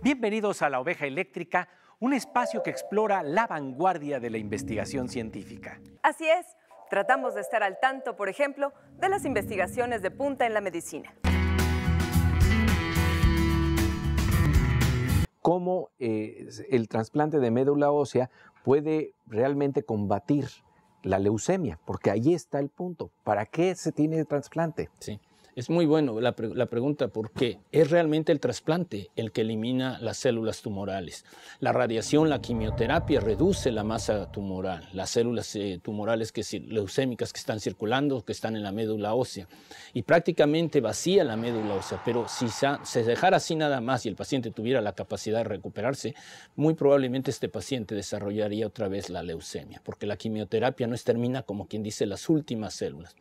Bienvenidos a La Oveja Eléctrica, un espacio que explora la vanguardia de la investigación científica. Así es, tratamos de estar al tanto, por ejemplo, de las investigaciones de punta en la medicina. Cómo el trasplante de médula ósea puede realmente combatir la leucemia, porque ahí está el punto. ¿Para qué se tiene el trasplante? Sí. Es muy bueno la pregunta porque es realmente el trasplante el que elimina las células tumorales. La radiación, la quimioterapia reduce la masa tumoral, las células tumorales leucémicas que están circulando, que están en la médula ósea, y prácticamente vacía la médula ósea, pero si se dejara así nada más y el paciente tuviera la capacidad de recuperarse, muy probablemente este paciente desarrollaría otra vez la leucemia, porque la quimioterapia no extermina, como quien dice, las últimas células.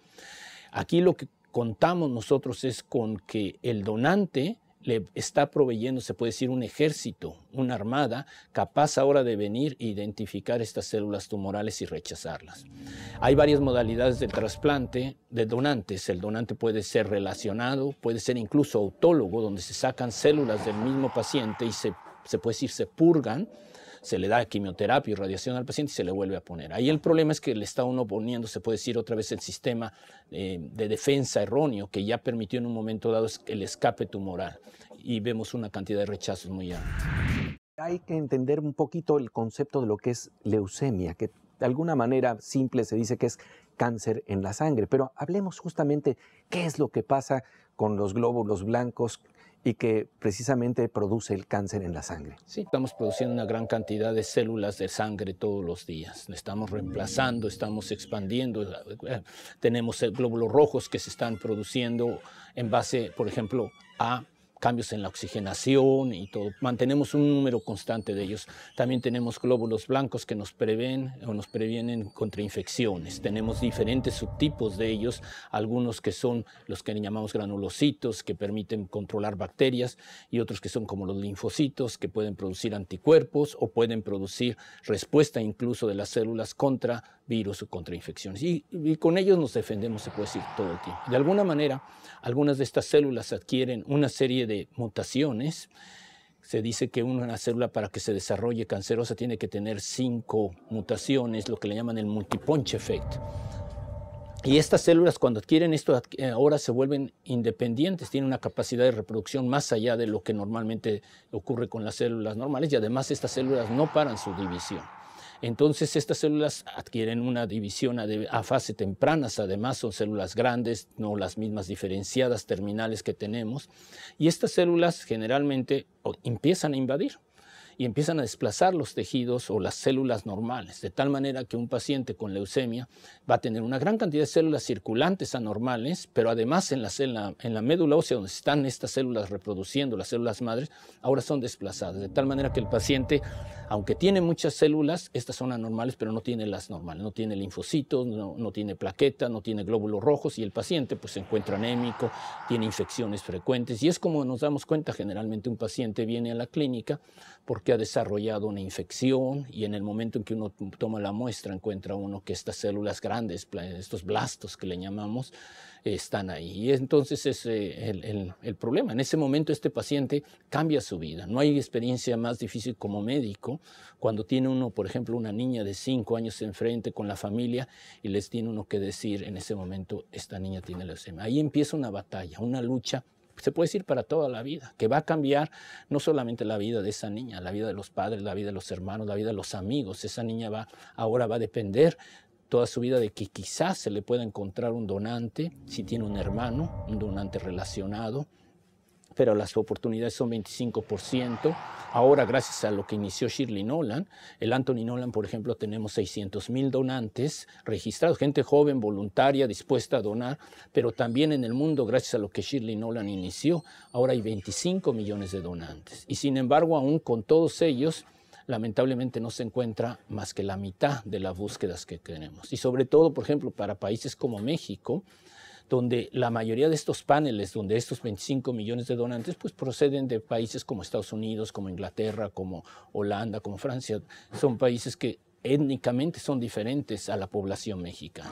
Aquí lo que contamos nosotros es con que el donante le está proveyendo, se puede decir, un ejército, una armada, capaz ahora de venir e identificar estas células tumorales y rechazarlas. Hay varias modalidades de trasplante de donantes. El donante puede ser relacionado, puede ser incluso autólogo, donde se sacan células del mismo paciente y se puede decir, se purgan. Se le da quimioterapia y radiación al paciente y se le vuelve a poner. Ahí el problema es que le está uno poniendo, se puede decir otra vez, el sistema de defensa erróneo que ya permitió en un momento dado el escape tumoral y vemos una cantidad de rechazos muy alta. Hay que entender un poquito el concepto de lo que es leucemia, que de alguna manera simple se dice que es cáncer en la sangre, pero hablemos justamente qué es lo que pasa con los glóbulos blancos y que precisamente produce el cáncer en la sangre. Sí, estamos produciendo una gran cantidad de células de sangre todos los días. Estamos reemplazando, estamos expandiendo. Tenemos glóbulos rojos que se están produciendo en base, por ejemplo, a cambios en la oxigenación y todo. Mantenemos un número constante de ellos. También tenemos glóbulos blancos que nos previenen contra infecciones. Tenemos diferentes subtipos de ellos, algunos que son los que llamamos granulocitos, que permiten controlar bacterias, y otros que son como los linfocitos, que pueden producir anticuerpos o pueden producir respuesta incluso de las células contra virus o contra infecciones. Y con ellos nos defendemos, se puede decir, todo el tiempo. De alguna manera, algunas de estas células adquieren una serie de mutaciones. Se dice que una célula, para que se desarrolle cancerosa, tiene que tener 5 mutaciones, lo que le llaman el multipunch effect. Y estas células, cuando adquieren esto, ahora se vuelven independientes, tienen una capacidad de reproducción más allá de lo que normalmente ocurre con las células normales, y además estas células no paran su división. Entonces estas células adquieren una división a fase tempranas, además son células grandes, no las mismas diferenciadas terminales que tenemos, y estas células generalmente empiezan a invadir y empiezan a desplazar los tejidos o las células normales, de tal manera que un paciente con leucemia va a tener una gran cantidad de células circulantes anormales, pero además en la médula ósea donde están estas células reproduciendo, las células madres, ahora son desplazadas, de tal manera que el paciente, aunque tiene muchas células, estas son anormales, pero no tiene las normales, no tiene linfocitos, no tiene plaquetas, no tiene glóbulos rojos, y el paciente pues se encuentra anémico, tiene infecciones frecuentes, y es como nos damos cuenta, generalmente un paciente viene a la clínica porque ha desarrollado una infección, y en el momento en que uno toma la muestra encuentra uno que estas células grandes, estos blastos que le llamamos, están ahí. Y entonces es el problema. En ese momento este paciente cambia su vida. No hay experiencia más difícil como médico cuando tiene uno, por ejemplo, una niña de 5 años enfrente con la familia y les tiene uno que decir en ese momento, esta niña tiene leucemia. Ahí empieza una batalla, una lucha, se puede decir para toda la vida, que va a cambiar no solamente la vida de esa niña, la vida de los padres, la vida de los hermanos, la vida de los amigos. Esa niña ahora va a depender toda su vida de que quizás se le pueda encontrar un donante, si tiene un hermano, un donante relacionado, pero las oportunidades son 25%. Ahora, gracias a lo que inició Shirley Nolan, el Anthony Nolan, por ejemplo, tenemos 600,000 donantes registrados, gente joven, voluntaria, dispuesta a donar, pero también en el mundo, gracias a lo que Shirley Nolan inició, ahora hay 25 millones de donantes. Y sin embargo, aún con todos ellos, lamentablemente no se encuentra más que la mitad de las búsquedas que tenemos. Y sobre todo, por ejemplo, para países como México, donde la mayoría de estos paneles, donde estos 25 millones de donantes, pues proceden de países como Estados Unidos, como Inglaterra, como Holanda, como Francia. Son países que étnicamente son diferentes a la población mexicana.